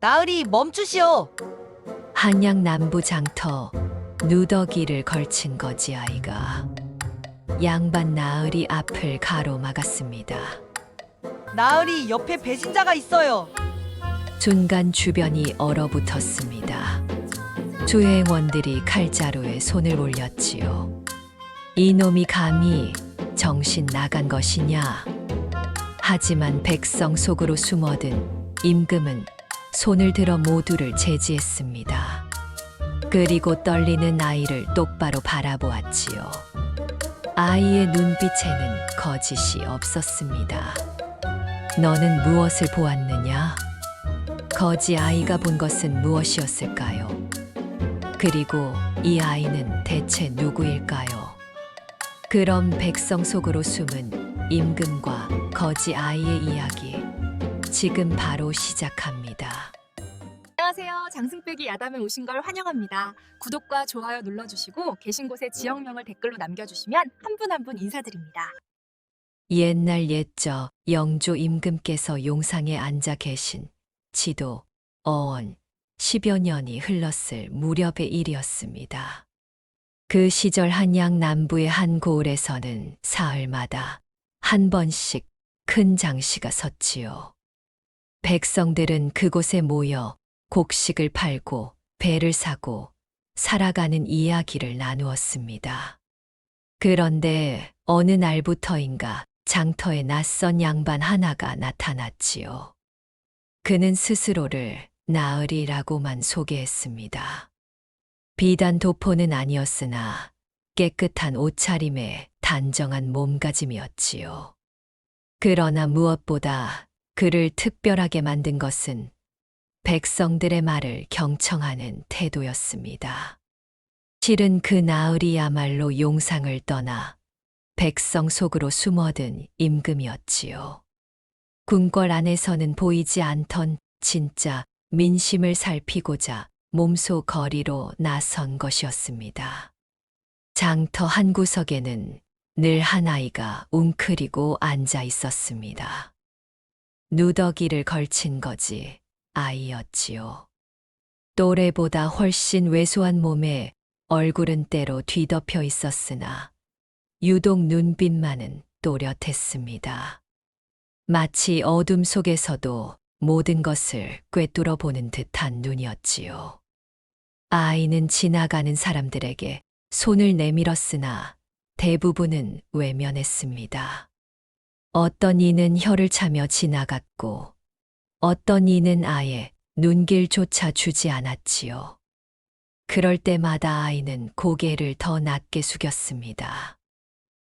나으리 멈추시오. 한양 남부 장터 누더기를 걸친 거지 아이가. 양반 나으리 앞을 가로막았습니다. 나으리 옆에 배신자가 있어요. 순간 주변이 얼어붙었습니다. 수행원들이 칼자루에 손을 올렸지요. 이놈이 감히 정신 나간 것이냐. 하지만 백성 속으로 숨어든 임금은 손을 들어 모두를 제지했습니다. 그리고 떨리는 아이를 똑바로 바라보았지요. 아이의 눈빛에는 거짓이 없었습니다. 너는 무엇을 보았느냐? 거지 아이가 본 것은 무엇이었을까요? 그리고 이 아이는 대체 누구일까요? 그럼 백성 속으로 숨은 임금과 거지 아이의 이야기, 지금 바로 시작합니다. 안녕하세요. 장승빼기 야담에 오신 걸 환영합니다. 구독과 좋아요 눌러주시고 계신 곳에 지역명을 댓글로 남겨주시면 한 분 한 분 인사드립니다. 옛날 옛적 영조 임금께서 용상에 앉아 계신 지도 어언 10여 년이 흘렀을 무렵의 일이었습니다. 그 시절 한양 남부의 한 고을에서는 사흘마다 한 번씩 큰 장시가 섰지요. 백성들은 그곳에 모여 곡식을 팔고 배를 사고 살아가는 이야기를 나누었습니다. 그런데 어느 날부터인가 장터에 낯선 양반 하나가 나타났지요. 그는 스스로를 나으리라고만 소개했습니다. 비단 도포는 아니었으나 깨끗한 옷차림에 단정한 몸가짐이었지요. 그러나 무엇보다 그를 특별하게 만든 것은 백성들의 말을 경청하는 태도였습니다. 실은 그 나으리야말로 용상을 떠나 백성 속으로 숨어든 임금이었지요. 궁궐 안에서는 보이지 않던 진짜 민심을 살피고자 몸소 거리로 나선 것이었습니다. 장터 한 구석에는 늘 한 아이가 웅크리고 앉아 있었습니다. 누더기를 걸친 거지 아이였지요. 또래보다 훨씬 왜소한 몸에 얼굴은 때로 뒤덮여 있었으나 유독 눈빛만은 또렷했습니다. 마치 어둠 속에서도 모든 것을 꿰뚫어 보는 듯한 눈이었지요. 아이는 지나가는 사람들에게 손을 내밀었으나 대부분은 외면했습니다. 어떤 이는 혀를 차며 지나갔고 어떤 이는 아예 눈길조차 주지 않았지요. 그럴 때마다 아이는 고개를 더 낮게 숙였습니다.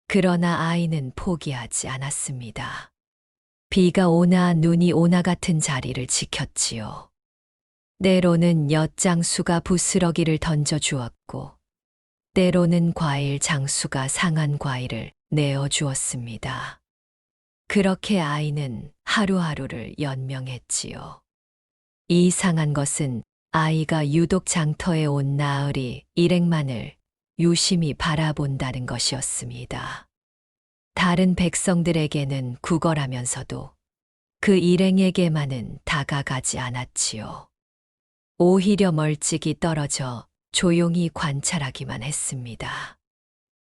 그러나 아이는 포기하지 않았습니다. 비가 오나 눈이 오나 같은 자리를 지켰지요. 때로는 엿장수가 부스러기를 던져주었고, 때로는 과일 장수가 상한 과일을 내어주었습니다. 그렇게 아이는 하루하루를 연명했지요. 이상한 것은 아이가 유독 장터에 온 나으리 일행만을 유심히 바라본다는 것이었습니다. 다른 백성들에게는 구걸하면서도 그 일행에게만은 다가가지 않았지요. 오히려 멀찍이 떨어져 조용히 관찰하기만 했습니다.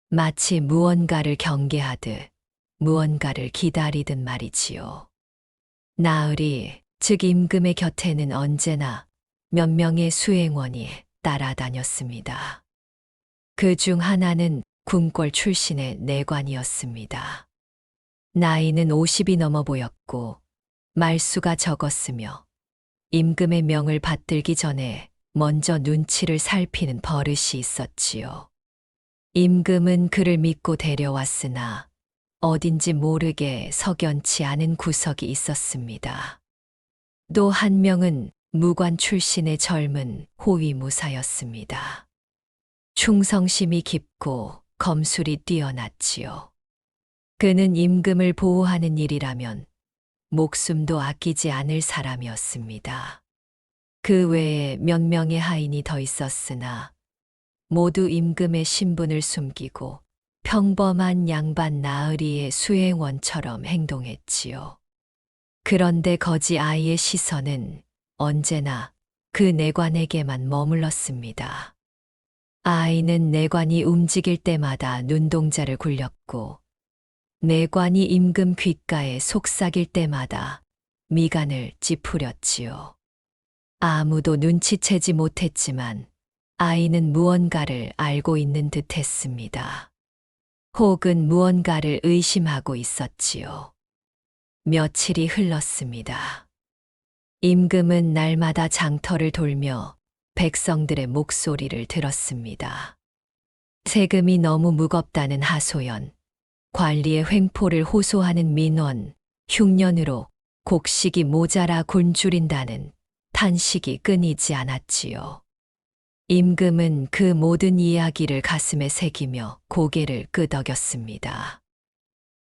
마치 무언가를 경계하듯 무언가를 기다리듯 말이지요. 나으리, 즉 임금의 곁에는 언제나 몇 명의 수행원이 따라다녔습니다. 그 중 하나는 궁궐 출신의 내관이었습니다. 나이는 50이 넘어 보였고 말수가 적었으며 임금의 명을 받들기 전에 먼저 눈치를 살피는 버릇이 있었지요. 임금은 그를 믿고 데려왔으나 어딘지 모르게 석연치 않은 구석이 있었습니다. 또 한 명은 무관 출신의 젊은 호위무사였습니다. 충성심이 깊고 검술이 뛰어났지요. 그는 임금을 보호하는 일이라면 목숨도 아끼지 않을 사람이었습니다. 그 외에 몇 명의 하인이 더 있었으나 모두 임금의 신분을 숨기고 평범한 양반 나으리의 수행원처럼 행동했지요. 그런데 거지 아이의 시선은 언제나 그 내관에게만 머물렀습니다. 아이는 내관이 움직일 때마다 눈동자를 굴렸고 내관이 임금 귓가에 속삭일 때마다 미간을 찌푸렸지요. 아무도 눈치채지 못했지만 아이는 무언가를 알고 있는 듯 했습니다. 혹은 무언가를 의심하고 있었지요. 며칠이 흘렀습니다. 임금은 날마다 장터를 돌며 백성들의 목소리를 들었습니다. 세금이 너무 무겁다는 하소연, 관리의 횡포를 호소하는 민원, 흉년으로 곡식이 모자라 굶주린다는 탄식이 끊이지 않았지요. 임금은 그 모든 이야기를 가슴에 새기며 고개를 끄덕였습니다.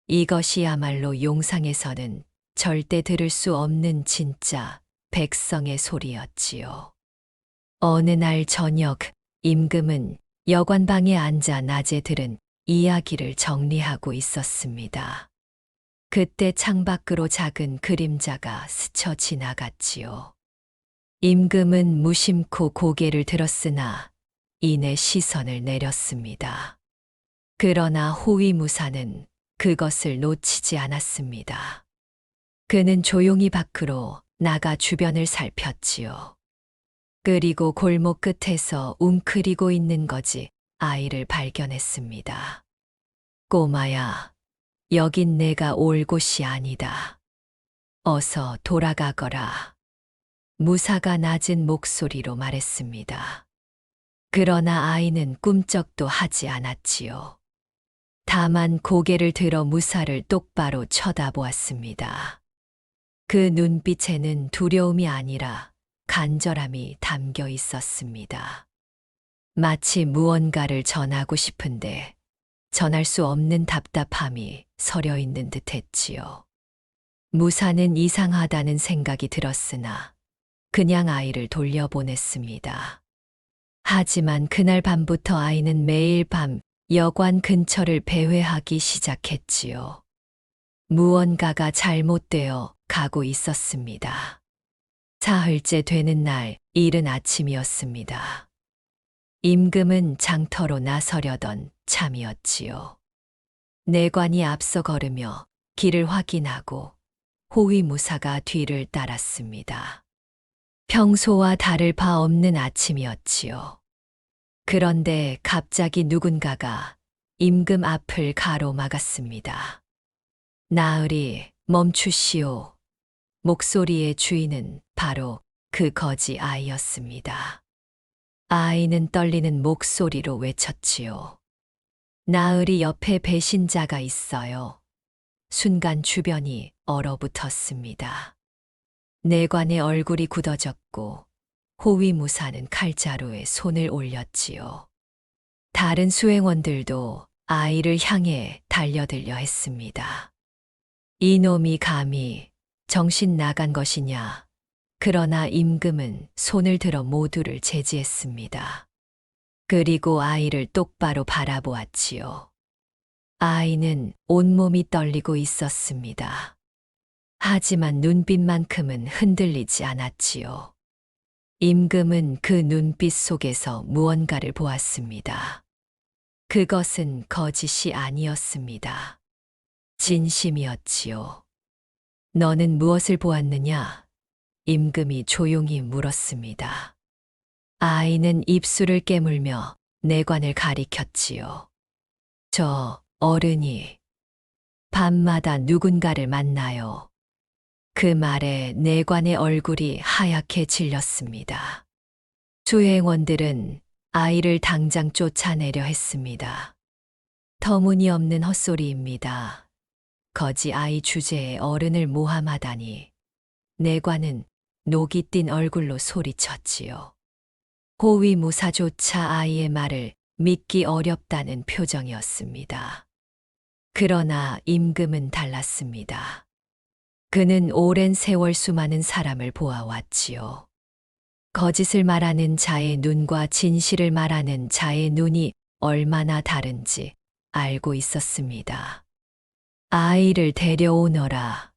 이것이야말로 용상에서는 절대 들을 수 없는 진짜 백성의 소리였지요. 어느 날 저녁, 임금은 여관방에 앉아 낮에 들은 이야기를 정리하고 있었습니다. 그때 창밖으로 작은 그림자가 스쳐 지나갔지요. 임금은 무심코 고개를 들었으나 이내 시선을 내렸습니다. 그러나 호위무사는 그것을 놓치지 않았습니다. 그는 조용히 밖으로 나가 주변을 살폈지요. 그리고 골목 끝에서 웅크리고 있는 거지 아이를 발견했습니다. 꼬마야, 여긴 내가 올 곳이 아니다. 어서 돌아가거라. 무사가 낮은 목소리로 말했습니다. 그러나 아이는 꿈쩍도 하지 않았지요. 다만 고개를 들어 무사를 똑바로 쳐다보았습니다. 그 눈빛에는 두려움이 아니라 간절함이 담겨 있었습니다. 마치 무언가를 전하고 싶은데 전할 수 없는 답답함이 서려 있는 듯 했지요. 무사는 이상하다는 생각이 들었으나 그냥 아이를 돌려보냈습니다. 하지만 그날 밤부터 아이는 매일 밤 여관 근처를 배회하기 시작했지요. 무언가가 잘못되어 가고 있었습니다. 사흘째 되는 날 이른 아침이었습니다. 임금은 장터로 나서려던 참이었지요. 내관이 앞서 걸으며 길을 확인하고 호위무사가 뒤를 따랐습니다. 평소와 다를 바 없는 아침이었지요. 그런데 갑자기 누군가가 임금 앞을 가로막았습니다. 나으리, 멈추시오. 목소리의 주인은 바로 그 거지 아이였습니다. 아이는 떨리는 목소리로 외쳤지요. 나으리 옆에 배신자가 있어요. 순간 주변이 얼어붙었습니다. 내관의 얼굴이 굳어졌고 호위무사는 칼자루에 손을 올렸지요. 다른 수행원들도 아이를 향해 달려들려 했습니다. 이놈이 감히 정신 나간 것이냐. 그러나 임금은 손을 들어 모두를 제지했습니다. 그리고 아이를 똑바로 바라보았지요. 아이는 온몸이 떨리고 있었습니다. 하지만 눈빛만큼은 흔들리지 않았지요. 임금은 그 눈빛 속에서 무언가를 보았습니다. 그것은 거짓이 아니었습니다. 진심이었지요. 너는 무엇을 보았느냐? 임금이 조용히 물었습니다. 아이는 입술을 깨물며 내관을 가리켰지요. 저 어른이 밤마다 누군가를 만나요. 그 말에 내관의 얼굴이 하얗게 질렸습니다. 수행원들은 아이를 당장 쫓아내려 했습니다. 터무니없는 헛소리입니다. 거지 아이 주제에 어른을 모함하다니. 내관은 녹이 띈 얼굴로 소리쳤지요. 호위무사조차 아이의 말을 믿기 어렵다는 표정이었습니다. 그러나 임금은 달랐습니다. 그는 오랜 세월 수많은 사람을 보아왔지요. 거짓을 말하는 자의 눈과 진실을 말하는 자의 눈이 얼마나 다른지 알고 있었습니다. 아이를 데려오너라.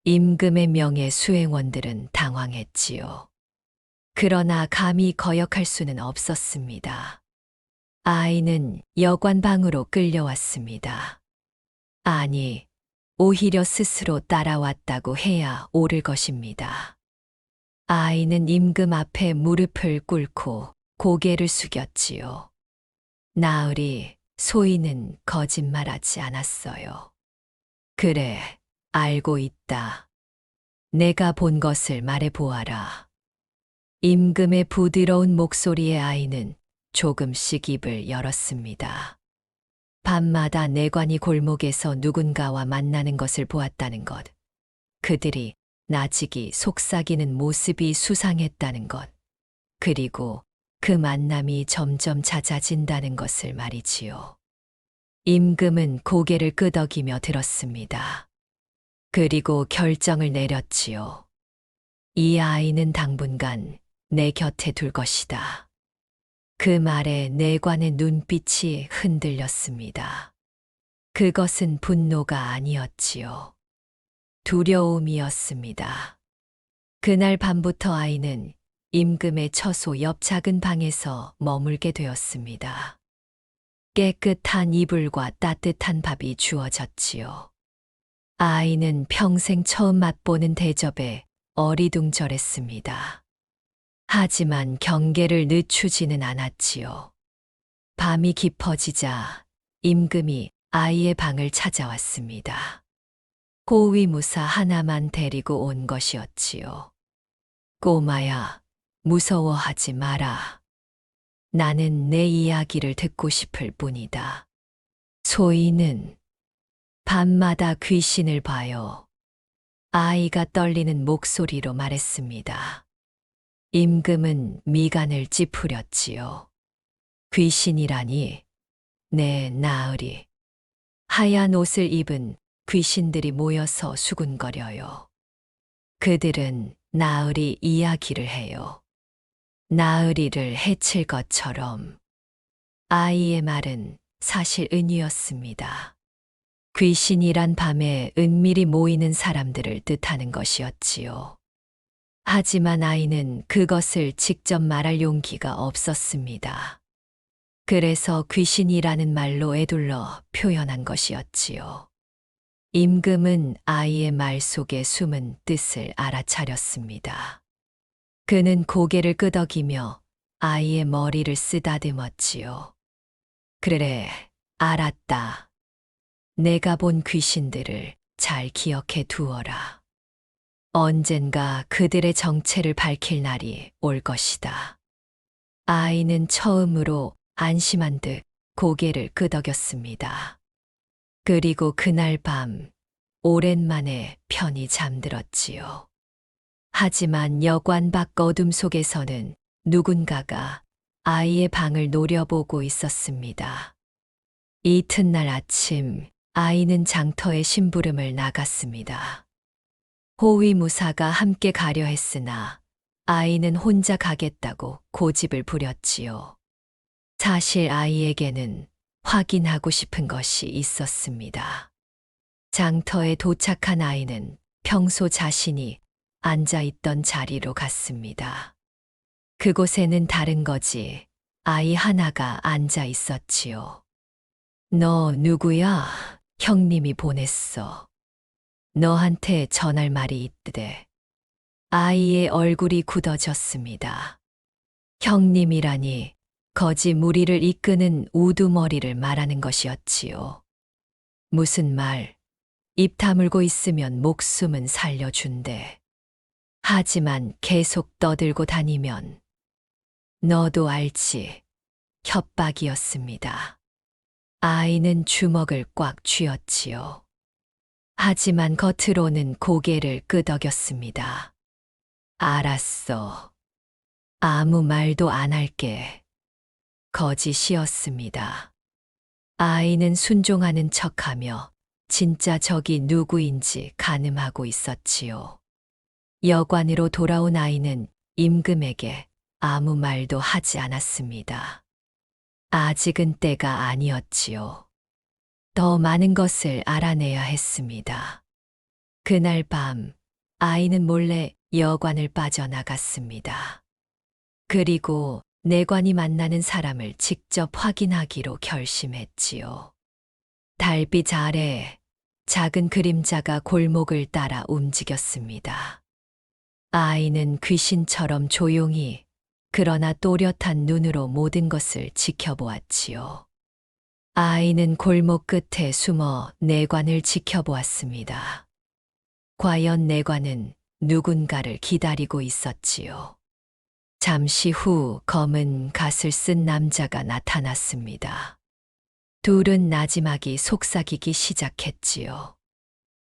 임금의 명예 수행원들은 당황했지요. 그러나 감히 거역할 수는 없었습니다. 아이는 여관방으로 끌려왔습니다. 아니, 오히려 스스로 따라왔다고 해야 옳을 것입니다. 아이는 임금 앞에 무릎을 꿇고 고개를 숙였지요. 나으리, 소인은 거짓말하지 않았어요. 그래, 알고 있다. 내가 본 것을 말해보아라. 임금의 부드러운 목소리에 아이는 조금씩 입을 열었습니다. 밤마다 내관이 골목에서 누군가와 만나는 것을 보았다는 것. 그들이 나직이 속삭이는 모습이 수상했다는 것. 그리고 그 만남이 점점 잦아진다는 것을 말이지요. 임금은 고개를 끄덕이며 들었습니다. 그리고 결정을 내렸지요. 이 아이는 당분간 내 곁에 둘 것이다. 그 말에 내관의 눈빛이 흔들렸습니다. 그것은 분노가 아니었지요. 두려움이었습니다. 그날 밤부터 아이는 임금의 처소 옆 작은 방에서 머물게 되었습니다. 깨끗한 이불과 따뜻한 밥이 주어졌지요. 아이는 평생 처음 맛보는 대접에 어리둥절했습니다. 하지만 경계를 늦추지는 않았지요. 밤이 깊어지자 임금이 아이의 방을 찾아왔습니다. 호위무사 하나만 데리고 온 것이었지요. 꼬마야, 무서워하지 마라. 나는 내 이야기를 듣고 싶을 뿐이다. 소인은 밤마다 귀신을 봐요. 아이가 떨리는 목소리로 말했습니다. 임금은 미간을 찌푸렸지요. 귀신이라니, 내 나으리. 하얀 옷을 입은 귀신들이 모여서 수군거려요. 그들은 나으리 이야기를 해요. 나으리를 해칠 것처럼. 아이의 말은 사실 은이었습니다. 귀신이란 밤에 은밀히 모이는 사람들을 뜻하는 것이었지요. 하지만 아이는 그것을 직접 말할 용기가 없었습니다. 그래서 귀신이라는 말로 에둘러 표현한 것이었지요. 임금은 아이의 말 속에 숨은 뜻을 알아차렸습니다. 그는 고개를 끄덕이며 아이의 머리를 쓰다듬었지요. 그래, 알았다. 내가 본 귀신들을 잘 기억해 두어라. 언젠가 그들의 정체를 밝힐 날이 올 것이다. 아이는 처음으로 안심한 듯 고개를 끄덕였습니다. 그리고 그날 밤 오랜만에 편히 잠들었지요. 하지만 여관 밖 어둠 속에서는 누군가가 아이의 방을 노려보고 있었습니다. 이튿날 아침 아이는 장터에 심부름을 나갔습니다. 호위무사가 함께 가려 했으나 아이는 혼자 가겠다고 고집을 부렸지요. 사실 아이에게는 확인하고 싶은 것이 있었습니다. 장터에 도착한 아이는 평소 자신이 앉아 있던 자리로 갔습니다. 그곳에는 다른 거지 아이 하나가 앉아 있었지요. 너 누구야? 형님이 보냈어. 너한테 전할 말이 있대. 아이의 얼굴이 굳어졌습니다. 형님이라니 거지 무리를 이끄는 우두머리를 말하는 것이었지요. 무슨 말, 입 다물고 있으면 목숨은 살려준대. 하지만 계속 떠들고 다니면 너도 알지, 협박이었습니다. 아이는 주먹을 꽉 쥐었지요. 하지만 겉으로는 고개를 끄덕였습니다. 알았어. 아무 말도 안 할게. 거짓이었습니다. 아이는 순종하는 척하며 진짜 적이 누구인지 가늠하고 있었지요. 여관으로 돌아온 아이는 임금에게 아무 말도 하지 않았습니다. 아직은 때가 아니었지요. 더 많은 것을 알아내야 했습니다. 그날 밤 아이는 몰래 여관을 빠져나갔습니다. 그리고 내관이 만나는 사람을 직접 확인하기로 결심했지요. 달빛 아래 작은 그림자가 골목을 따라 움직였습니다. 아이는 귀신처럼 조용히 그러나 또렷한 눈으로 모든 것을 지켜보았지요. 아이는 골목 끝에 숨어 내관을 지켜보았습니다. 과연 내관은 누군가를 기다리고 있었지요. 잠시 후 검은 갓을 쓴 남자가 나타났습니다. 둘은 나지막이 속삭이기 시작했지요.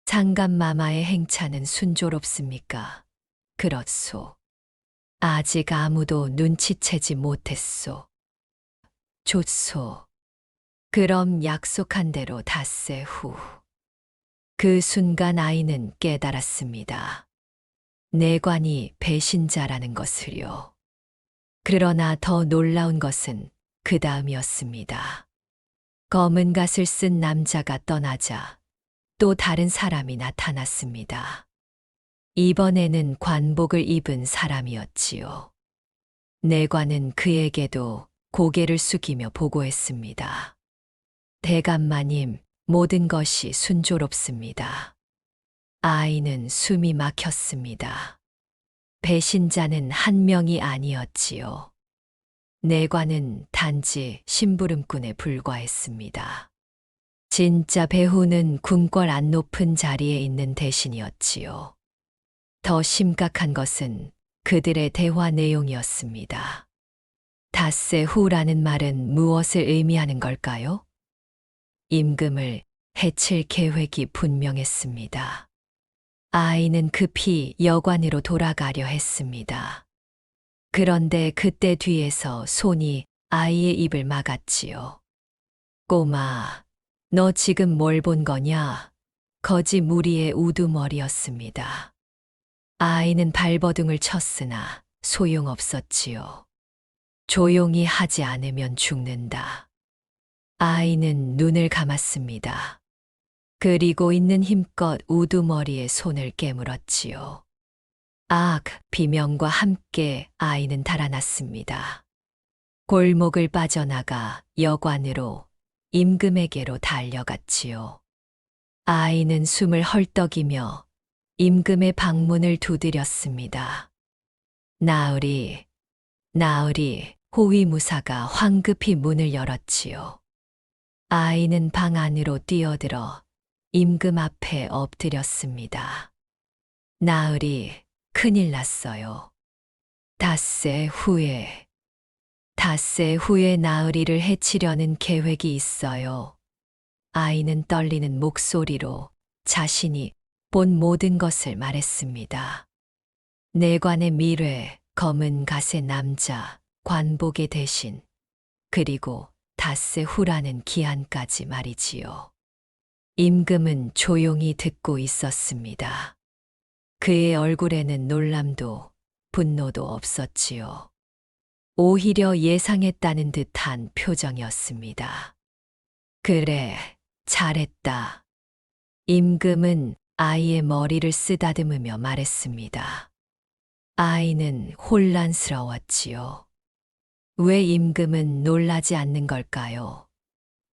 상감마마의 행차는 순조롭습니까? 그렇소. 아직 아무도 눈치채지 못했소. 좋소. 그럼 약속한 대로 닷새 후. 그 순간 아이는 깨달았습니다. 내관이 배신자라는 것을요. 그러나 더 놀라운 것은 그 다음이었습니다. 검은 갓을 쓴 남자가 떠나자 또 다른 사람이 나타났습니다. 이번에는 관복을 입은 사람이었지요. 내관은 그에게도 고개를 숙이며 보고했습니다. 대감마님, 모든 것이 순조롭습니다. 아이는 숨이 막혔습니다. 배신자는 한 명이 아니었지요. 내관은 단지 심부름꾼에 불과했습니다. 진짜 배후는 궁궐 안 높은 자리에 있는 대신이었지요. 더 심각한 것은 그들의 대화 내용이었습니다. 닷새 후라는 말은 무엇을 의미하는 걸까요? 임금을 해칠 계획이 분명했습니다. 아이는 급히 여관으로 돌아가려 했습니다. 그런데 그때 뒤에서 손이 아이의 입을 막았지요. 꼬마, 너 지금 뭘 본 거냐? 거지 무리의 우두머리였습니다. 아이는 발버둥을 쳤으나 소용없었지요. 조용히 하지 않으면 죽는다. 아이는 눈을 감았습니다. 그리고 있는 힘껏 우두머리에 손을 깨물었지요. 악, 비명과 함께 아이는 달아났습니다. 골목을 빠져나가 여관으로 임금에게로 달려갔지요. 아이는 숨을 헐떡이며 임금의 방문을 두드렸습니다. 나으리, 나으리, 호위무사가 황급히 문을 열었지요. 아이는 방 안으로 뛰어들어 임금 앞에 엎드렸습니다. 나으리, 큰일 났어요. 닷새 후에 나으리를 해치려는 계획이 있어요. 아이는 떨리는 목소리로 자신이 본 모든 것을 말했습니다. 내관의 미래, 검은 갓의 남자, 관복의 대신, 그리고 닷새 후라는 기한까지 말이지요. 임금은 조용히 듣고 있었습니다. 그의 얼굴에는 놀람도 분노도 없었지요. 오히려 예상했다는 듯한 표정이었습니다. 그래, 잘했다. 임금은 아이의 머리를 쓰다듬으며 말했습니다. 아이는 혼란스러웠지요. 왜 임금은 놀라지 않는 걸까요?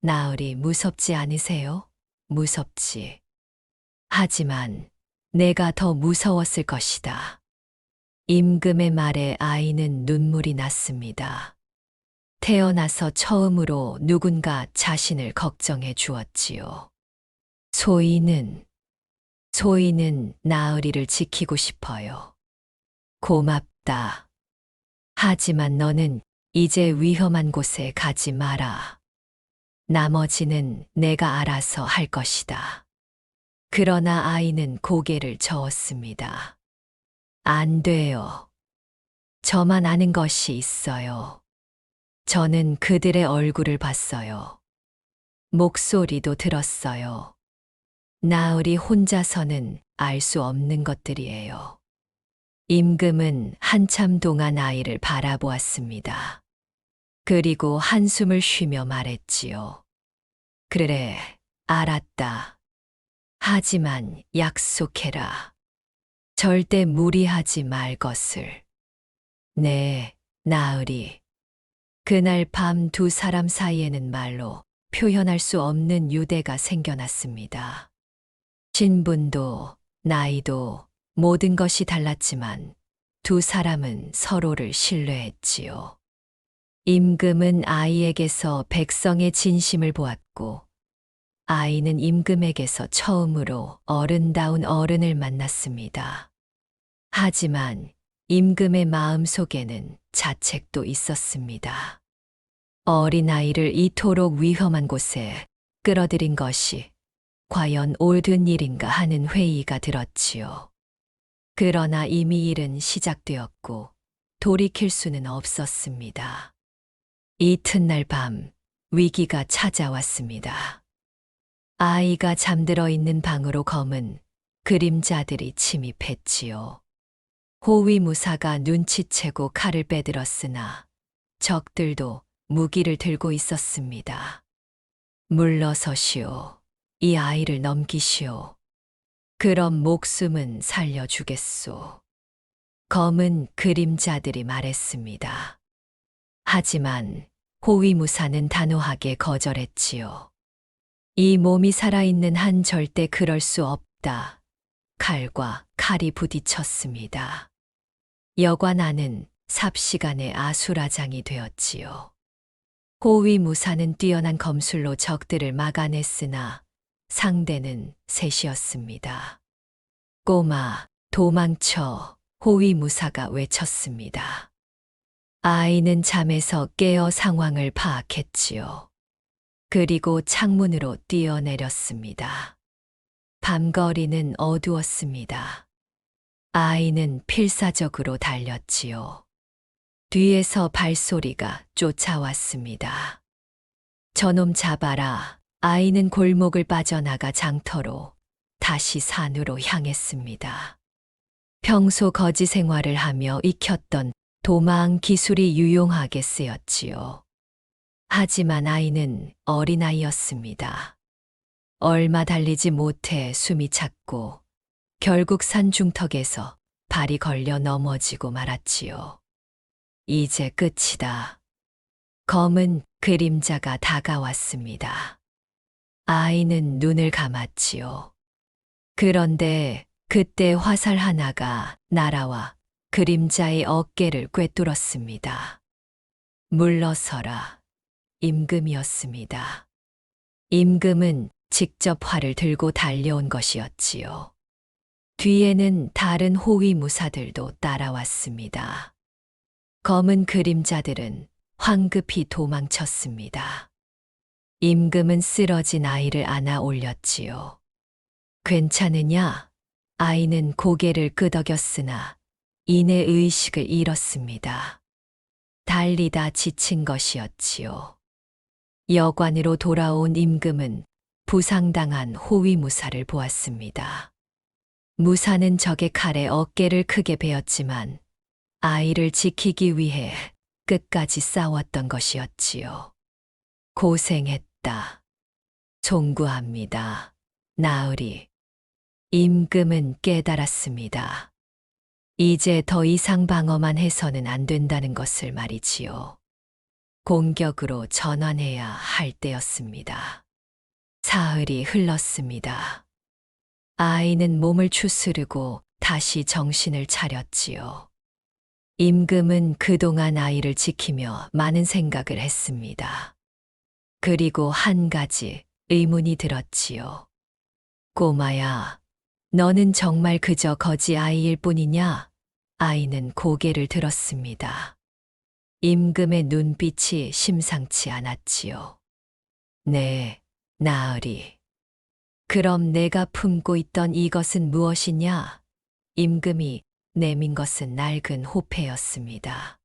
나으리 무섭지 않으세요? 무섭지. 하지만 내가 더 무서웠을 것이다. 임금의 말에 아이는 눈물이 났습니다. 태어나서 처음으로 누군가 자신을 걱정해 주었지요. 소희는 나으리를 지키고 싶어요. 고맙다. 하지만 너는 이제 위험한 곳에 가지 마라. 나머지는 내가 알아서 할 것이다. 그러나 아이는 고개를 저었습니다. 안 돼요. 저만 아는 것이 있어요. 저는 그들의 얼굴을 봤어요. 목소리도 들었어요. 나으리 혼자서는 알 수 없는 것들이에요. 임금은 한참 동안 아이를 바라보았습니다. 그리고 한숨을 쉬며 말했지요. 그래, 알았다. 하지만 약속해라. 절대 무리하지 말 것을. 네, 나으리. 그날 밤 두 사람 사이에는 말로 표현할 수 없는 유대가 생겨났습니다. 신분도, 나이도, 모든 것이 달랐지만 두 사람은 서로를 신뢰했지요. 임금은 아이에게서 백성의 진심을 보았고, 아이는 임금에게서 처음으로 어른다운 어른을 만났습니다. 하지만 임금의 마음 속에는 자책도 있었습니다. 어린아이를 이토록 위험한 곳에 끌어들인 것이 과연 옳은 일인가 하는 회의가 들었지요. 그러나 이미 일은 시작되었고 돌이킬 수는 없었습니다. 이튿날 밤 위기가 찾아왔습니다. 아이가 잠들어 있는 방으로 검은 그림자들이 침입했지요. 호위무사가 눈치채고 칼을 빼들었으나 적들도 무기를 들고 있었습니다. 물러서시오. 이 아이를 넘기시오. 그럼 목숨은 살려주겠소. 검은 그림자들이 말했습니다. 하지만 호위무사는 단호하게 거절했지요. 이 몸이 살아있는 한 절대 그럴 수 없다. 칼과 칼이 부딪혔습니다. 여관안은 삽시간에 아수라장이 되었지요. 호위무사는 뛰어난 검술로 적들을 막아냈으나 상대는 셋이었습니다. 꼬마, 도망쳐. 호위무사가 외쳤습니다. 아이는 잠에서 깨어 상황을 파악했지요. 그리고 창문으로 뛰어내렸습니다. 밤거리는 어두웠습니다. 아이는 필사적으로 달렸지요. 뒤에서 발소리가 쫓아왔습니다. 저놈 잡아라. 아이는 골목을 빠져나가 장터로 다시 산으로 향했습니다. 평소 거지 생활을 하며 익혔던 도망 기술이 유용하게 쓰였지요. 하지만 아이는 어린아이였습니다. 얼마 달리지 못해 숨이 찼고 결국 산 중턱에서 발이 걸려 넘어지고 말았지요. 이제 끝이다. 검은 그림자가 다가왔습니다. 아이는 눈을 감았지요. 그런데 그때 화살 하나가 날아와 그림자의 어깨를 꿰뚫었습니다. 물러서라. 임금이었습니다. 임금은 직접 활을 들고 달려온 것이었지요. 뒤에는 다른 호위무사들도 따라왔습니다. 검은 그림자들은 황급히 도망쳤습니다. 임금은 쓰러진 아이를 안아 올렸지요. 괜찮으냐? 아이는 고개를 끄덕였으나 이내 의식을 잃었습니다. 달리다 지친 것이었지요. 여관으로 돌아온 임금은 부상당한 호위무사를 보았습니다. 무사는 적의 칼에 어깨를 크게 베었지만 아이를 지키기 위해 끝까지 싸웠던 것이었지요. 고생했다. 송구합니다. 나으리. 임금은 깨달았습니다. 이제 더 이상 방어만 해서는 안 된다는 것을 말이지요. 공격으로 전환해야 할 때였습니다. 사흘이 흘렀습니다. 아이는 몸을 추스르고 다시 정신을 차렸지요. 임금은 그동안 아이를 지키며 많은 생각을 했습니다. 그리고 한 가지 의문이 들었지요. 꼬마야, 너는 정말 그저 거지 아이일 뿐이냐? 아이는 고개를 들었습니다. 임금의 눈빛이 심상치 않았지요. 네, 나으리. 그럼 내가 품고 있던 이것은 무엇이냐? 임금이 내민 것은 낡은 호패였습니다.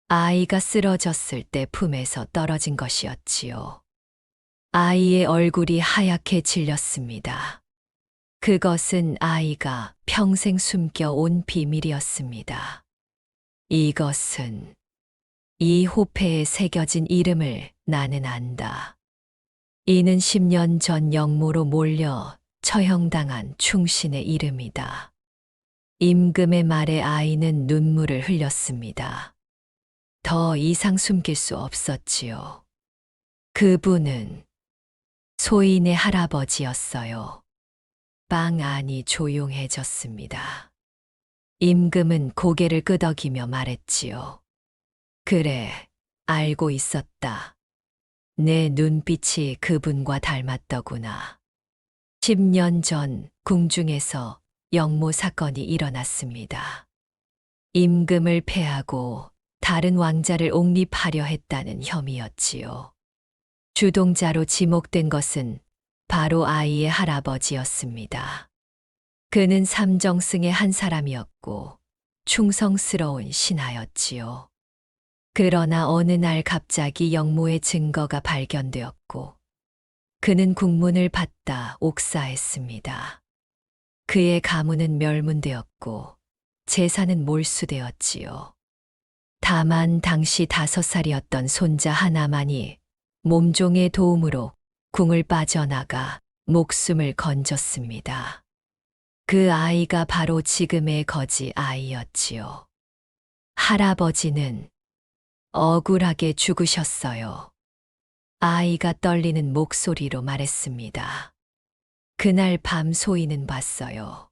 아이가 쓰러졌을 때 품에서 떨어진 것이었지요. 아이의 얼굴이 하얗게 질렸습니다. 그것은 아이가 평생 숨겨온 비밀이었습니다. 이것은 이 호패에 새겨진 이름을 나는 안다. 이는 10년 전 영모로 몰려 처형당한 충신의 이름이다. 임금의 말에 아이는 눈물을 흘렸습니다. 더 이상 숨길 수 없었지요. 그분은 소인의 할아버지였어요. 방 안이 조용해졌습니다. 임금은 고개를 끄덕이며 말했지요. 그래, 알고 있었다. 내 눈빛이 그분과 닮았더구나. 10년 전 궁중에서 영모 사건이 일어났습니다. 임금을 패하고 다른 왕자를 옹립하려 했다는 혐의였지요. 주동자로 지목된 것은 바로 아이의 할아버지였습니다. 그는 삼정승의 한 사람이었고 충성스러운 신하였지요. 그러나 어느 날 갑자기 영모의 증거가 발견되었고 그는 국문을 받다 옥사했습니다. 그의 가문은 멸문되었고 재산은 몰수되었지요. 다만 당시 5살이었던 손자 하나만이 몸종의 도움으로 궁을 빠져나가 목숨을 건졌습니다. 그 아이가 바로 지금의 거지 아이였지요. 할아버지는 억울하게 죽으셨어요. 아이가 떨리는 목소리로 말했습니다. 그날 밤 소인은 봤어요.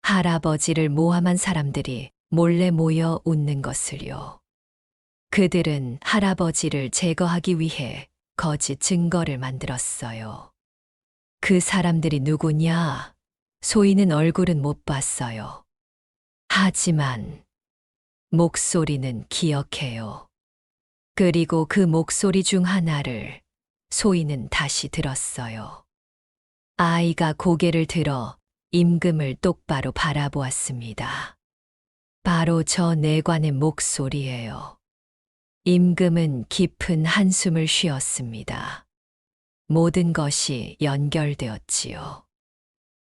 할아버지를 모함한 사람들이 몰래 모여 웃는 것을요. 그들은 할아버지를 제거하기 위해 거짓 증거를 만들었어요. 그 사람들이 누구냐? 소인은 얼굴은 못 봤어요. 하지만 목소리는 기억해요. 그리고 그 목소리 중 하나를 소인은 다시 들었어요. 아이가 고개를 들어 임금을 똑바로 바라보았습니다. 바로 저 내관의 목소리예요. 임금은 깊은 한숨을 쉬었습니다. 모든 것이 연결되었지요.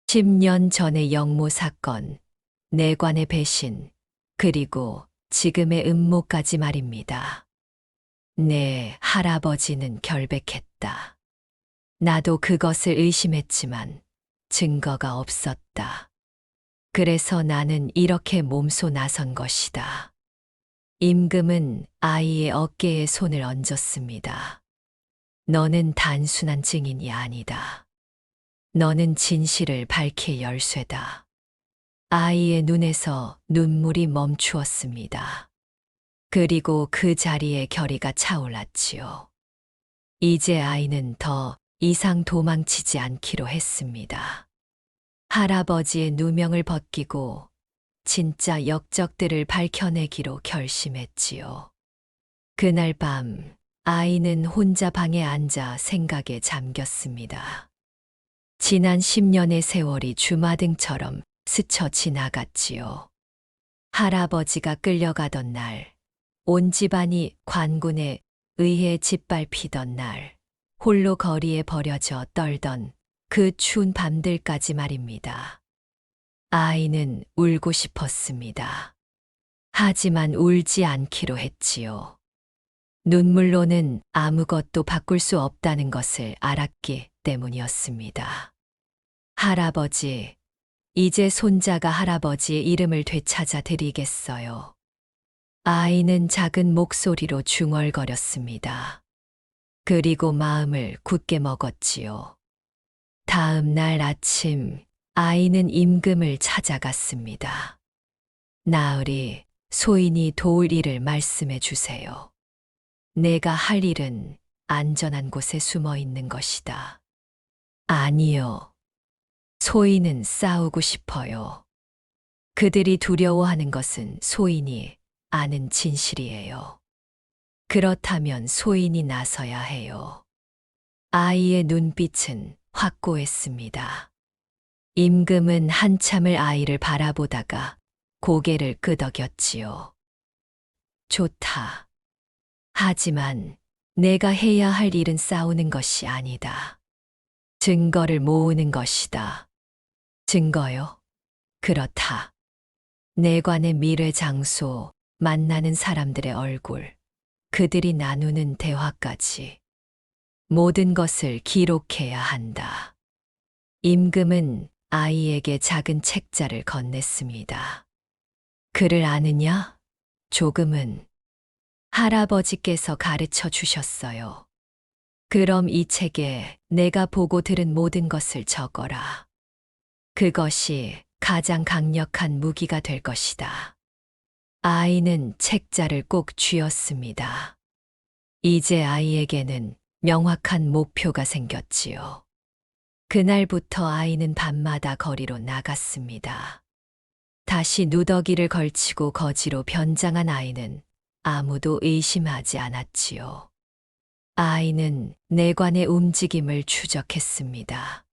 10년 전의 영모 사건, 내관의 배신, 그리고 지금의 음모까지 말입니다. 네, 할아버지는 결백했다. 나도 그것을 의심했지만 증거가 없었다. 그래서 나는 이렇게 몸소 나선 것이다. 임금은 아이의 어깨에 손을 얹었습니다. 너는 단순한 증인이 아니다. 너는 진실을 밝힐 열쇠다. 아이의 눈에서 눈물이 멈추었습니다. 그리고 그 자리에 결의가 차올랐지요. 이제 아이는 더 이상 도망치지 않기로 했습니다. 할아버지의 누명을 벗기고 진짜 역적들을 밝혀내기로 결심했지요. 그날 밤 아이는 혼자 방에 앉아 생각에 잠겼습니다. 지난 10년의 세월이 주마등처럼 스쳐 지나갔지요. 할아버지가 끌려가던 날, 온 집안이 관군에 의해 짓밟히던 날, 홀로 거리에 버려져 떨던 그 추운 밤들까지 말입니다. 아이는 울고 싶었습니다. 하지만 울지 않기로 했지요. 눈물로는 아무것도 바꿀 수 없다는 것을 알았기 때문이었습니다. 할아버지, 이제 손자가 할아버지의 이름을 되찾아 드리겠어요. 아이는 작은 목소리로 중얼거렸습니다. 그리고 마음을 굳게 먹었지요. 다음 날 아침, 아이는 임금을 찾아갔습니다. 나으리, 소인이 도울 일을 말씀해 주세요. 내가 할 일은 안전한 곳에 숨어 있는 것이다. 아니요. 소인은 싸우고 싶어요. 그들이 두려워하는 것은 소인이 아는 진실이에요. 그렇다면 소인이 나서야 해요. 아이의 눈빛은 확고했습니다. 임금은 한참을 아이를 바라보다가 고개를 끄덕였지요. 좋다. 하지만 내가 해야 할 일은 싸우는 것이 아니다. 증거를 모으는 것이다. 증거요? 그렇다. 내관의 미래 장소, 만나는 사람들의 얼굴, 그들이 나누는 대화까지. 모든 것을 기록해야 한다. 임금은 아이에게 작은 책자를 건넸습니다. 글을 아느냐? 조금은. 할아버지께서 가르쳐 주셨어요. 그럼 이 책에 내가 보고 들은 모든 것을 적어라. 그것이 가장 강력한 무기가 될 것이다. 아이는 책자를 꼭 쥐었습니다. 이제 아이에게는 명확한 목표가 생겼지요. 그날부터 아이는 밤마다 거리로 나갔습니다. 다시 누더기를 걸치고 거지로 변장한 아이는 아무도 의심하지 않았지요. 아이는 내관의 움직임을 추적했습니다.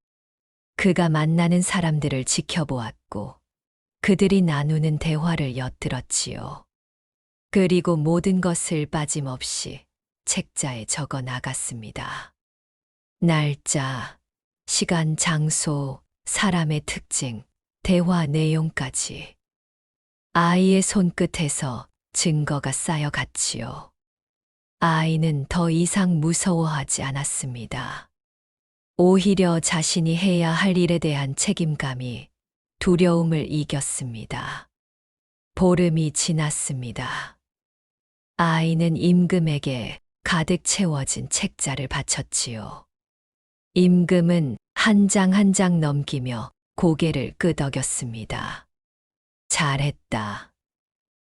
그가 만나는 사람들을 지켜보았고 그들이 나누는 대화를 엿들었지요. 그리고 모든 것을 빠짐없이 책자에 적어 나갔습니다. 날짜, 시간, 장소, 사람의 특징, 대화 내용까지. 아이의 손끝에서 증거가 쌓여갔지요. 아이는 더 이상 무서워하지 않았습니다. 오히려 자신이 해야 할 일에 대한 책임감이 두려움을 이겼습니다. 보름이 지났습니다. 아이는 임금에게 가득 채워진 책자를 바쳤지요. 임금은 한 장 한 장 넘기며 고개를 끄덕였습니다. 잘했다.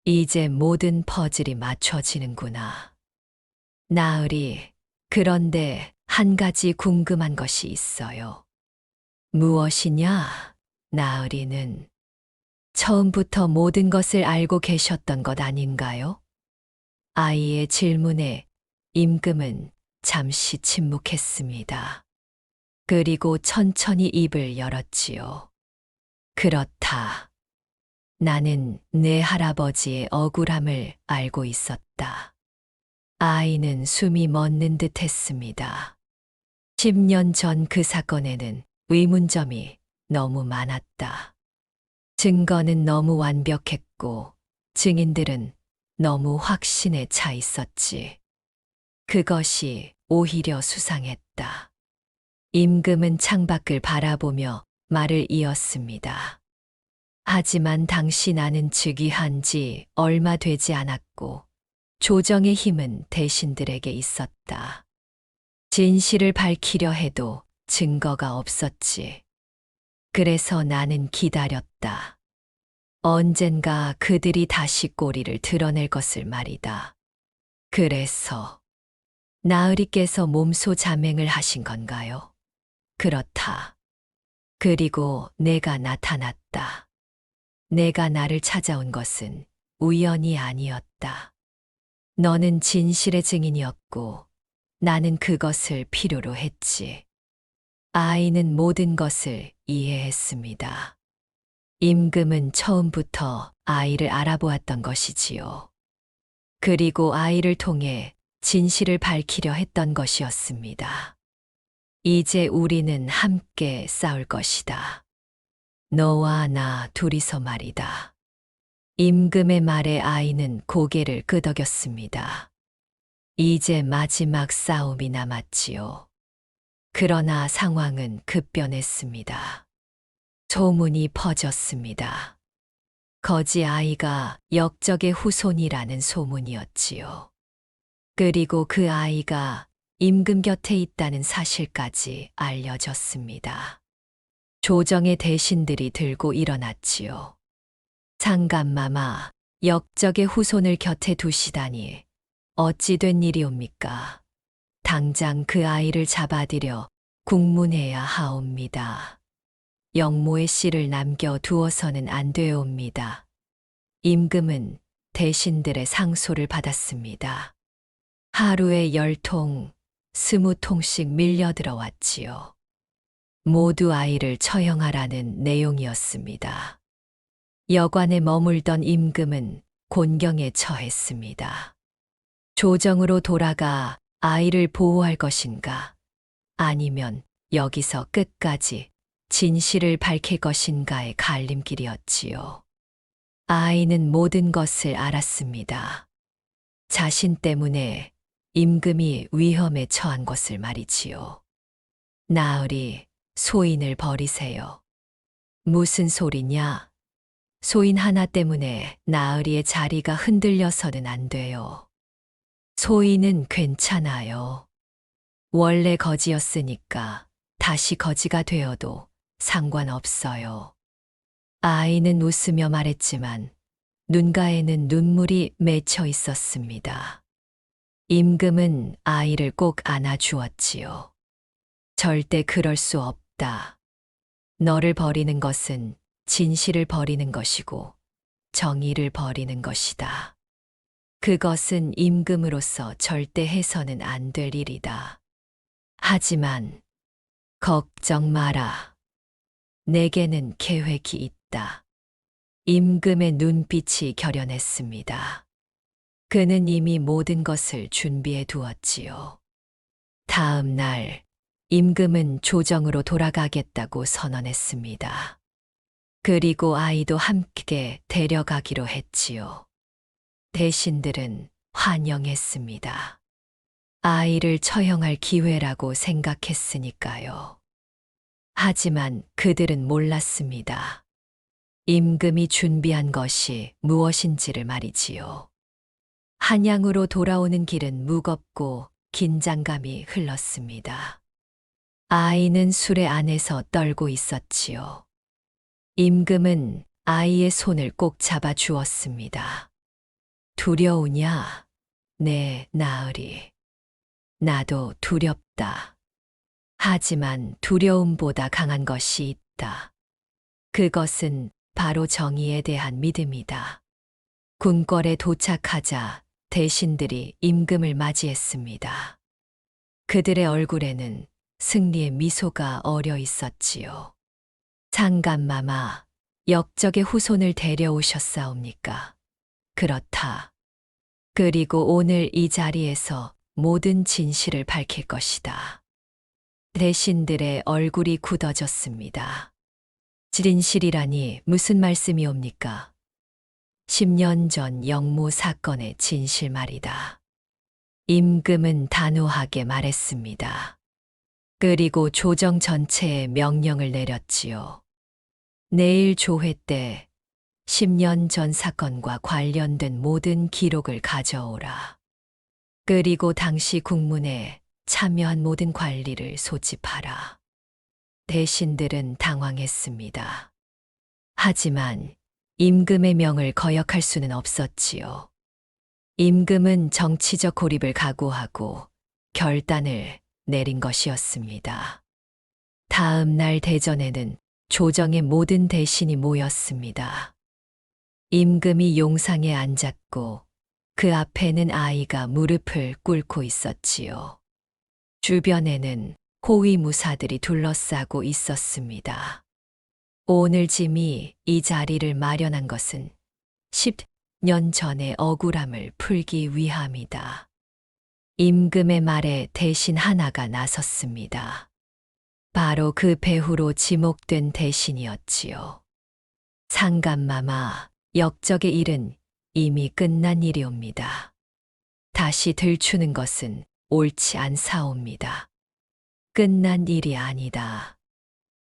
이제 모든 퍼즐이 맞춰지는구나. 나으리, 그런데 한 가지 궁금한 것이 있어요. 무엇이냐? 나으리는 처음부터 모든 것을 알고 계셨던 것 아닌가요? 아이의 질문에 임금은 잠시 침묵했습니다. 그리고 천천히 입을 열었지요. 그렇다. 나는 내 할아버지의 억울함을 알고 있었다. 아이는 숨이 멎는 듯 했습니다. 10년 전 그 사건에는 의문점이 너무 많았다. 증거는 너무 완벽했고 증인들은 너무 확신에 차 있었지. 그것이 오히려 수상했다. 임금은 창밖을 바라보며 말을 이었습니다. 하지만 당시 나는 즉위한 지 얼마 되지 않았고 조정의 힘은 대신들에게 있었다. 진실을 밝히려 해도 증거가 없었지. 그래서 나는 기다렸다. 언젠가 그들이 다시 꼬리를 드러낼 것을 말이다. 그래서 나으리께서 몸소 자맹을 하신 건가요? 그렇다. 그리고 내가 나타났다. 내가 나를 찾아온 것은 우연이 아니었다. 너는 진실의 증인이었고 나는 그것을 필요로 했지. 아이는 모든 것을 이해했습니다. 임금은 처음부터 아이를 알아보았던 것이지요. 그리고 아이를 통해 진실을 밝히려 했던 것이었습니다. 이제 우리는 함께 싸울 것이다. 너와 나 둘이서 말이다. 임금의 말에 아이는 고개를 끄덕였습니다. 이제 마지막 싸움이 남았지요. 그러나 상황은 급변했습니다. 소문이 퍼졌습니다. 거지 아이가 역적의 후손이라는 소문이었지요. 그리고 그 아이가 임금 곁에 있다는 사실까지 알려졌습니다. 조정의 대신들이 들고 일어났지요. 상감마마, 역적의 후손을 곁에 두시다니 어찌 된 일이옵니까? 당장 그 아이를 잡아들여 국문해야 하옵니다. 영모의 씨를 남겨 두어서는 안 되옵니다. 임금은 대신들의 상소를 받았습니다. 하루에 10통, 20통씩 밀려들어왔지요. 모두 아이를 처형하라는 내용이었습니다. 여관에 머물던 임금은 곤경에 처했습니다. 조정으로 돌아가 아이를 보호할 것인가? 아니면 여기서 끝까지 진실을 밝힐 것인가의 갈림길이었지요. 아이는 모든 것을 알았습니다. 자신 때문에 임금이 위험에 처한 것을 말이지요. 나으리, 소인을 버리세요. 무슨 소리냐? 소인 하나 때문에 나으리의 자리가 흔들려서는 안 돼요. 소인은 괜찮아요. 원래 거지였으니까 다시 거지가 되어도 상관없어요. 아이는 웃으며 말했지만 눈가에는 눈물이 맺혀 있었습니다. 임금은 아이를 꼭 안아주었지요. 절대 그럴 수 없다. 너를 버리는 것은 진실을 버리는 것이고 정의를 버리는 것이다. 그것은 임금으로서 절대 해서는 안 될 일이다. 하지만 걱정 마라. 내게는 계획이 있다. 임금의 눈빛이 결연했습니다. 그는 이미 모든 것을 준비해 두었지요. 다음 날, 임금은 조정으로 돌아가겠다고 선언했습니다. 그리고 아이도 함께 데려가기로 했지요. 대신들은 환영했습니다. 아이를 처형할 기회라고 생각했으니까요. 하지만 그들은 몰랐습니다. 임금이 준비한 것이 무엇인지를 말이지요. 한양으로 돌아오는 길은 무겁고 긴장감이 흘렀습니다. 아이는 수레 안에서 떨고 있었지요. 임금은 아이의 손을 꼭 잡아 주었습니다. 두려우냐? 네, 나으리. 나도 두렵다. 하지만 두려움보다 강한 것이 있다. 그것은 바로 정의에 대한 믿음이다. 궁궐에 도착하자 대신들이 임금을 맞이했습니다. 그들의 얼굴에는 승리의 미소가 어려 있었지요. 상감마마, 역적의 후손을 데려오셨사옵니까? 그렇다. 그리고 오늘 이 자리에서 모든 진실을 밝힐 것이다. 대신들의 얼굴이 굳어졌습니다. 진실이라니 무슨 말씀이옵니까? 10년 전 영무 사건의 진실 말이다. 임금은 단호하게 말했습니다. 그리고 조정 전체에 명령을 내렸지요. 내일 조회 때 10년 전 사건과 관련된 모든 기록을 가져오라. 그리고 당시 국문에 참여한 모든 관리를 소집하라. 대신들은 당황했습니다. 하지만 임금의 명을 거역할 수는 없었지요. 임금은 정치적 고립을 각오하고 결단을 내린 것이었습니다. 다음 날 대전에는 조정의 모든 대신이 모였습니다. 임금이 용상에 앉았고 그 앞에는 아이가 무릎을 꿇고 있었지요. 주변에는 호위무사들이 둘러싸고 있었습니다. 오늘 짐이 이 자리를 마련한 것은 10년 전의 억울함을 풀기 위함이다. 임금의 말에 대신 하나가 나섰습니다. 바로 그 배후로 지목된 대신이었지요. 상감마마, 역적의 일은 이미 끝난 일이옵니다. 다시 들추는 것은 옳지 않사옵니다. 끝난 일이 아니다.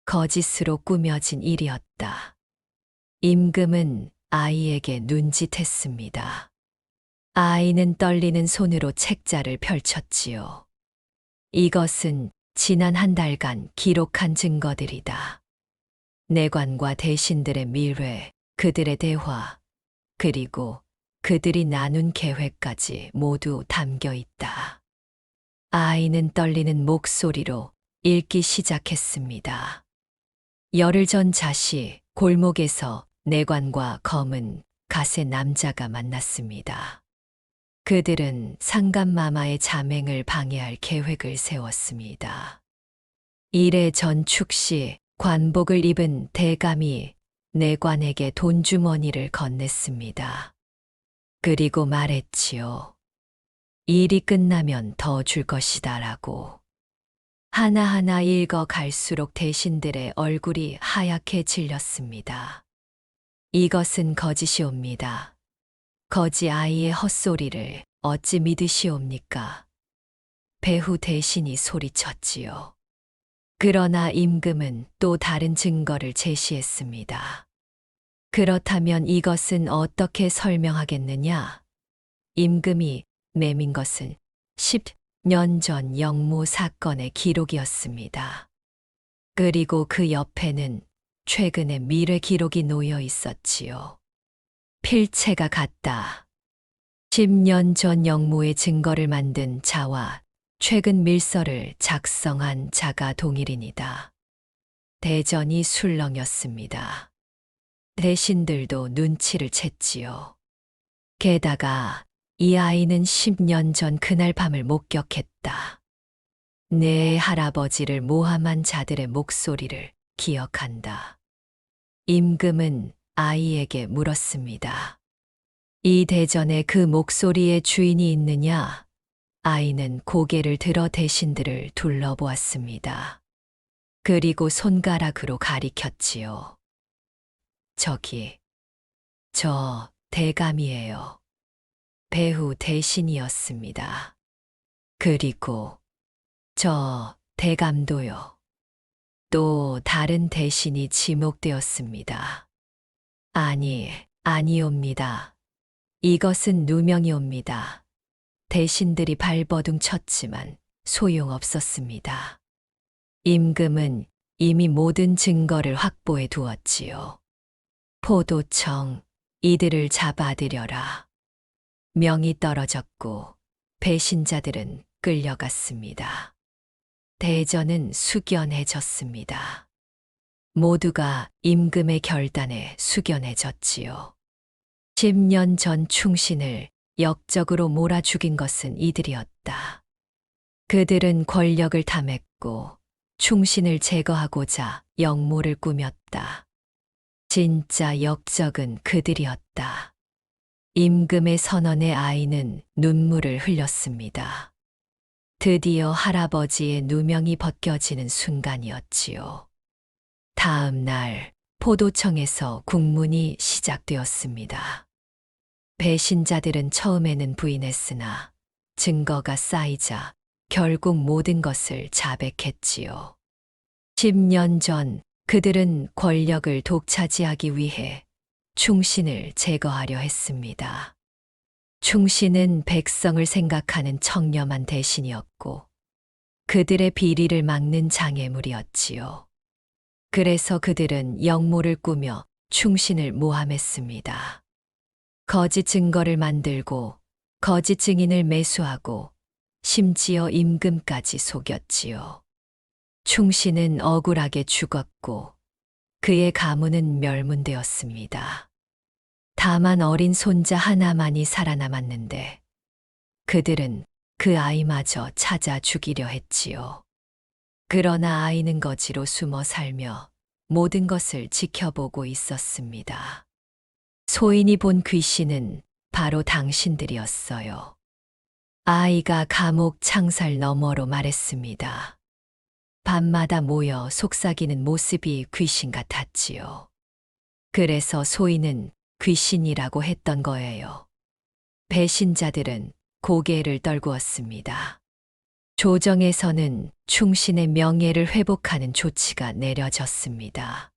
거짓으로 꾸며진 일이었다. 임금은 아이에게 눈짓했습니다. 아이는 떨리는 손으로 책자를 펼쳤지요. 이것은 지난 한 달간 기록한 증거들이다. 내관과 대신들의 밀회, 그들의 대화, 그리고 그들이 나눈 계획까지 모두 담겨 있다. 아이는 떨리는 목소리로 읽기 시작했습니다. 열흘 전 자시 골목에서 내관과 검은 갓의 남자가 만났습니다. 그들은 상감마마의 자맹을 방해할 계획을 세웠습니다. 이래 전축 시 관복을 입은 대감이 내관에게 돈주머니를 건넸습니다. 그리고 말했지요. 일이 끝나면 더 줄 것이다라고. 하나하나 읽어 갈수록 대신들의 얼굴이 하얗게 질렸습니다. 이것은 거짓이옵니다. 거지 아이의 헛소리를 어찌 믿으시옵니까? 배후 대신이 소리쳤지요. 그러나 임금은 또 다른 증거를 제시했습니다. 그렇다면 이것은 어떻게 설명하겠느냐? 임금이 내민 것은 10년 전 영무 사건의 기록이었습니다. 그리고 그 옆에는 최근의 미래 기록이 놓여 있었지요. 필체가 같다. 10년 전 영무의 증거를 만든 자와 최근 밀서를 작성한 자가 동일이니다. 대전이 술렁였습니다. 대신들도 눈치를 챘지요. 게다가 이 아이는 10년 전 그날 밤을 목격했다. 내 할아버지를 모함한 자들의 목소리를 기억한다. 임금은 아이에게 물었습니다. 이 대전에 그 목소리의 주인이 있느냐? 아이는 고개를 들어 대신들을 둘러보았습니다. 그리고 손가락으로 가리켰지요. 저기, 저 대감이에요. 배후 대신이었습니다. 그리고 저 대감도요. 또 다른 대신이 지목되었습니다. 아니옵니다. 이것은 누명이옵니다. 대신들이 발버둥 쳤지만 소용없었습니다. 임금은 이미 모든 증거를 확보해 두었지요. 포도청, 이들을 잡아들여라. 명이 떨어졌고 배신자들은 끌려갔습니다. 대전은 숙연해졌습니다. 모두가 임금의 결단에 숙연해졌지요. 10년 전 충신을 역적으로 몰아 죽인 것은 이들이었다. 그들은 권력을 탐했고 충신을 제거하고자 역모를 꾸몄다. 진짜 역적은 그들이었다. 임금의 선언에 아이는 눈물을 흘렸습니다. 드디어 할아버지의 누명이 벗겨지는 순간이었지요. 다음 날 포도청에서 국문이 시작되었습니다. 배신자들은 처음에는 부인했으나 증거가 쌓이자 결국 모든 것을 자백했지요. 10년 전 그들은 권력을 독차지하기 위해 충신을 제거하려 했습니다. 충신은 백성을 생각하는 청렴한 대신이었고 그들의 비리를 막는 장애물이었지요. 그래서 그들은 역모를 꾸며 충신을 모함했습니다. 거짓 증거를 만들고 거짓 증인을 매수하고 심지어 임금까지 속였지요. 충신은 억울하게 죽었고 그의 가문은 멸문되었습니다. 다만 어린 손자 하나만이 살아남았는데 그들은 그 아이마저 찾아 죽이려 했지요. 그러나 아이는 거지로 숨어 살며 모든 것을 지켜보고 있었습니다. 소인이 본 귀신은 바로 당신들이었어요. 아이가 감옥 창살 너머로 말했습니다. 밤마다 모여 속삭이는 모습이 귀신 같았지요. 그래서 소인은 귀신이라고 했던 거예요. 배신자들은 고개를 떨구었습니다. 조정에서는 충신의 명예를 회복하는 조치가 내려졌습니다.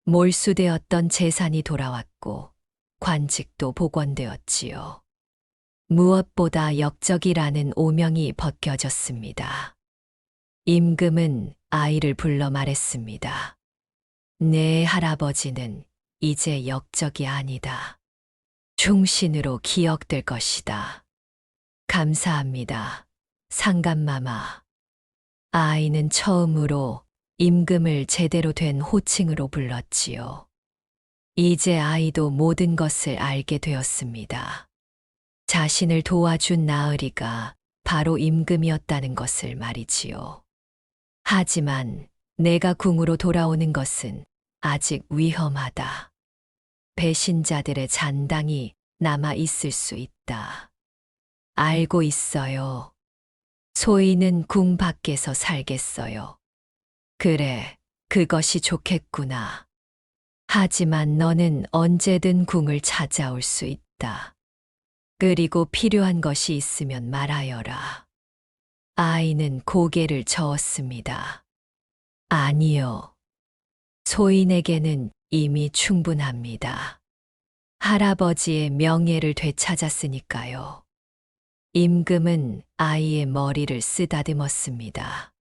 몰수되었던 재산이 돌아왔고 관직도 복원되었지요. 무엇보다 역적이라는 오명이 벗겨졌습니다. 임금은 아이를 불러 말했습니다. 내 할아버지는 이제 역적이 아니다. 충신으로 기억될 것이다. 감사합니다. 상감마마. 아이는 처음으로 임금을 제대로 된 호칭으로 불렀지요. 이제 아이도 모든 것을 알게 되었습니다. 자신을 도와준 나으리가 바로 임금이었다는 것을 말이지요. 하지만 내가 궁으로 돌아오는 것은 아직 위험하다. 배신자들의 잔당이 남아 있을 수 있다. 알고 있어요. 소인은 궁 밖에서 살겠어요. 그래, 그것이 좋겠구나. 하지만 너는 언제든 궁을 찾아올 수 있다. 그리고 필요한 것이 있으면 말하여라. 아이는 고개를 저었습니다. 아니요. 소인에게는 이미 충분합니다. 할아버지의 명예를 되찾았으니까요. 임금은 아이의 머리를 쓰다듬었습니다.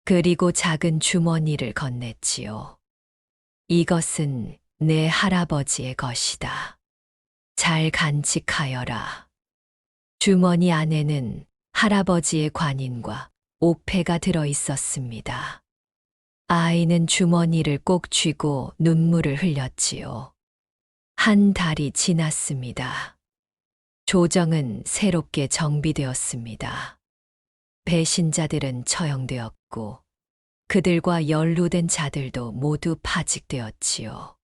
그리고 작은 주머니를 건넸지요. 이것은 내 할아버지의 것이다. 잘 간직하여라. 주머니 안에는 할아버지의 관인과 옥패가 들어 있었습니다. 아이는 주머니를 꼭 쥐고 눈물을 흘렸지요. 한 달이 지났습니다. 조정은 새롭게 정비되었습니다. 배신자들은 처형되었고 그들과 연루된 자들도 모두 파직되었지요.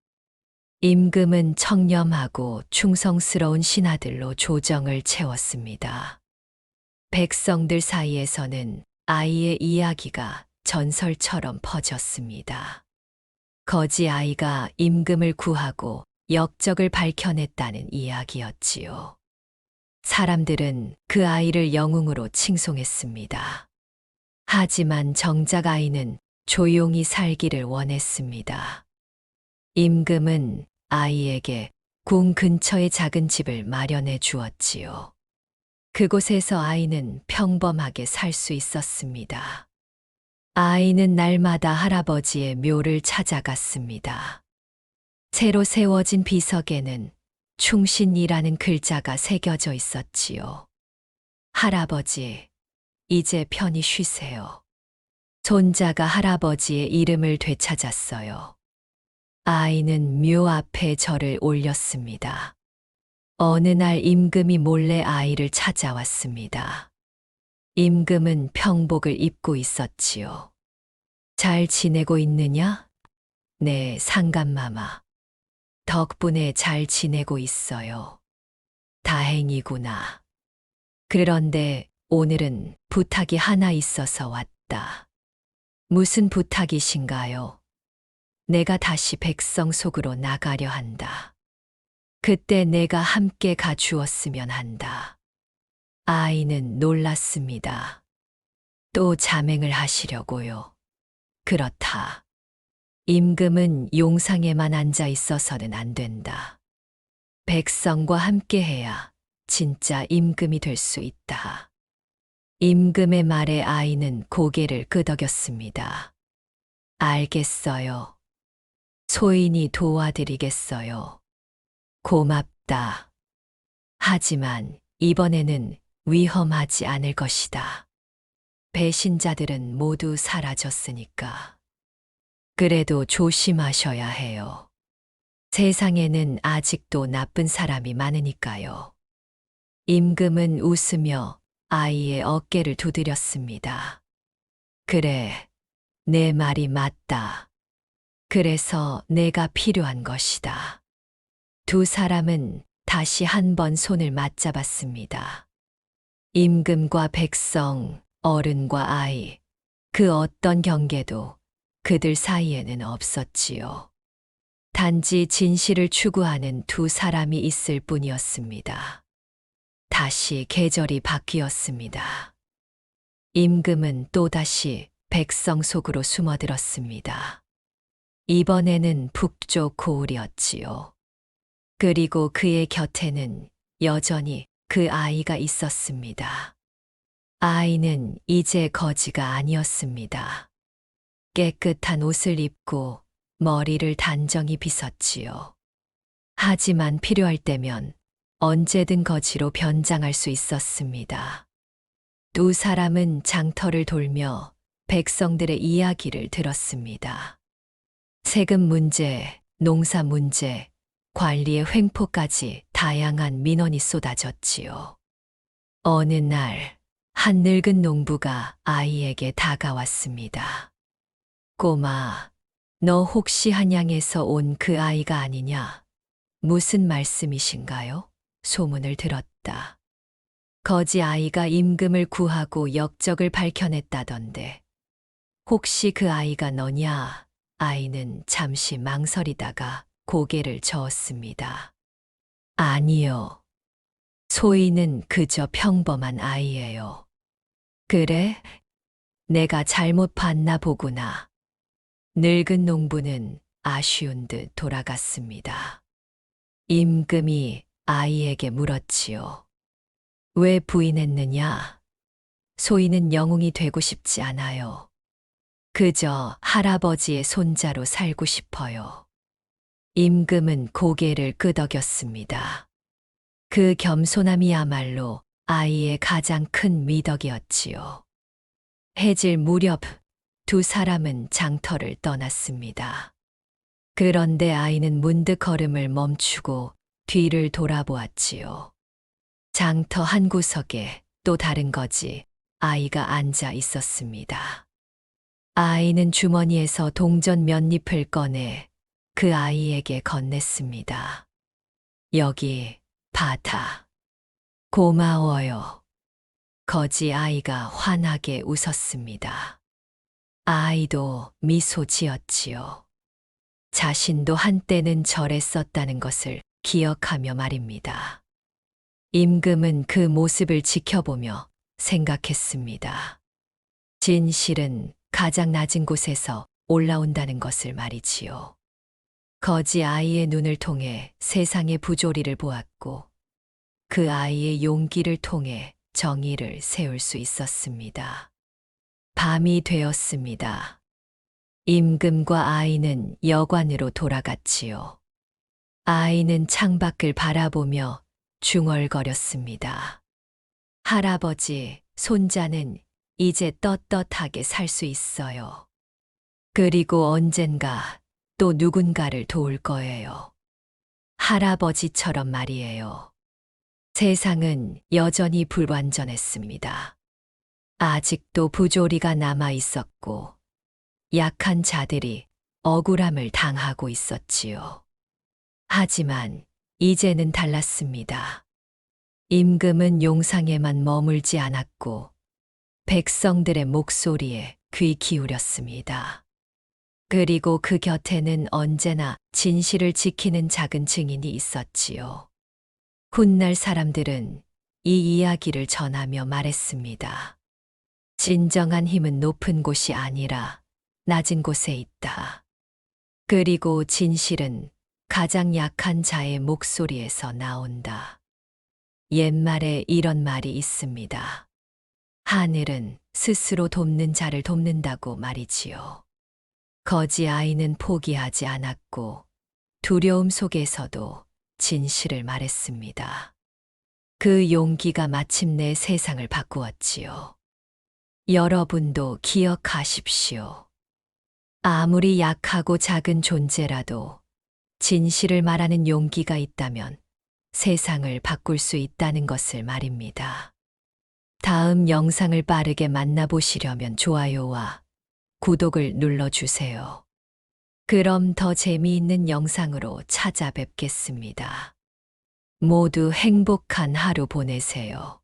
임금은 청렴하고 충성스러운 신하들로 조정을 채웠습니다. 백성들 사이에서는 아이의 이야기가 전설처럼 퍼졌습니다. 거지 아이가 임금을 구하고 역적을 밝혀냈다는 이야기였지요. 사람들은 그 아이를 영웅으로 칭송했습니다. 하지만 정작 아이는 조용히 살기를 원했습니다. 임금은 아이에게 궁 근처의 작은 집을 마련해 주었지요. 그곳에서 아이는 평범하게 살 수 있었습니다. 아이는 날마다 할아버지의 묘를 찾아갔습니다. 새로 세워진 비석에는 충신이라는 글자가 새겨져 있었지요. 할아버지, 이제 편히 쉬세요. 손자가 할아버지의 이름을 되찾았어요. 아이는 묘 앞에 절을 올렸습니다. 어느 날 임금이 몰래 아이를 찾아왔습니다. 임금은 평복을 입고 있었지요. 잘 지내고 있느냐? 네, 상감마마. 덕분에 잘 지내고 있어요. 다행이구나. 그런데 오늘은 부탁이 하나 있어서 왔다. 무슨 부탁이신가요? 내가 다시 백성 속으로 나가려 한다. 그때 내가 함께 가주었으면 한다. 아이는 놀랐습니다. 또 자맹을 하시려고요. 그렇다. 임금은 용상에만 앉아 있어서는 안 된다. 백성과 함께 해야 진짜 임금이 될 수 있다. 임금의 말에 아이는 고개를 끄덕였습니다. 알겠어요. 소인이 도와드리겠어요. 고맙다. 하지만 이번에는 위험하지 않을 것이다. 배신자들은 모두 사라졌으니까. 그래도 조심하셔야 해요. 세상에는 아직도 나쁜 사람이 많으니까요. 임금은 웃으며 아이의 어깨를 두드렸습니다. 그래, 내 말이 맞다. 그래서 내가 필요한 것이다. 두 사람은 다시 한 번 손을 맞잡았습니다. 임금과 백성, 어른과 아이, 그 어떤 경계도 그들 사이에는 없었지요. 단지 진실을 추구하는 두 사람이 있을 뿐이었습니다. 다시 계절이 바뀌었습니다. 임금은 또다시 백성 속으로 숨어들었습니다. 이번에는 북쪽 고을이었지요. 그리고 그의 곁에는 여전히 그 아이가 있었습니다. 아이는 이제 거지가 아니었습니다. 깨끗한 옷을 입고 머리를 단정히 빗었지요. 하지만 필요할 때면 언제든 거지로 변장할 수 있었습니다. 두 사람은 장터를 돌며 백성들의 이야기를 들었습니다. 세금 문제, 농사 문제, 관리의 횡포까지 다양한 민원이 쏟아졌지요. 어느 날, 한 늙은 농부가 아이에게 다가왔습니다. 꼬마, 너 혹시 한양에서 온 그 아이가 아니냐? 무슨 말씀이신가요? 소문을 들었다. 거지 아이가 임금을 구하고 역적을 밝혀냈다던데. 혹시 그 아이가 너냐? 아이는 잠시 망설이다가 고개를 저었습니다. 아니요. 소희는 그저 평범한 아이예요. 그래? 내가 잘못 봤나 보구나. 늙은 농부는 아쉬운 듯 돌아갔습니다. 임금이 아이에게 물었지요. 왜 부인했느냐? 소인은 영웅이 되고 싶지 않아요. 그저 할아버지의 손자로 살고 싶어요. 임금은 고개를 끄덕였습니다. 그 겸손함이야말로 아이의 가장 큰 미덕이었지요. 해질 무렵 두 사람은 장터를 떠났습니다. 그런데 아이는 문득 걸음을 멈추고 뒤를 돌아보았지요. 장터 한 구석에 또 다른 거지 아이가 앉아 있었습니다. 아이는 주머니에서 동전 몇 잎을 꺼내 그 아이에게 건넸습니다. 여기 받아. 고마워요. 거지 아이가 환하게 웃었습니다. 아이도 미소 지었지요. 자신도 한때는 저랬었다는 것을 기억하며 말입니다. 임금은 그 모습을 지켜보며 생각했습니다. 진실은 가장 낮은 곳에서 올라온다는 것을 말이지요. 거지 아이의 눈을 통해 세상의 부조리를 보았고 그 아이의 용기를 통해 정의를 세울 수 있었습니다. 밤이 되었습니다. 임금과 아이는 여관으로 돌아갔지요. 아이는 창밖을 바라보며 중얼거렸습니다. 할아버지, 손자는 이제 떳떳하게 살 수 있어요. 그리고 언젠가 또 누군가를 도울 거예요. 할아버지처럼 말이에요. 세상은 여전히 불완전했습니다. 아직도 부조리가 남아 있었고, 약한 자들이 억울함을 당하고 있었지요. 하지만 이제는 달랐습니다. 임금은 용상에만 머물지 않았고, 백성들의 목소리에 귀 기울였습니다. 그리고 그 곁에는 언제나 진실을 지키는 작은 증인이 있었지요. 훗날 사람들은 이 이야기를 전하며 말했습니다. 진정한 힘은 높은 곳이 아니라 낮은 곳에 있다. 그리고 진실은 가장 약한 자의 목소리에서 나온다. 옛말에 이런 말이 있습니다. 하늘은 스스로 돕는 자를 돕는다고 말이지요. 거지 아이는 포기하지 않았고 두려움 속에서도 진실을 말했습니다. 그 용기가 마침내 세상을 바꾸었지요. 여러분도 기억하십시오. 아무리 약하고 작은 존재라도 진실을 말하는 용기가 있다면 세상을 바꿀 수 있다는 것을 말입니다. 다음 영상을 빠르게 만나보시려면 좋아요와 구독을 눌러주세요. 그럼 더 재미있는 영상으로 찾아뵙겠습니다. 모두 행복한 하루 보내세요.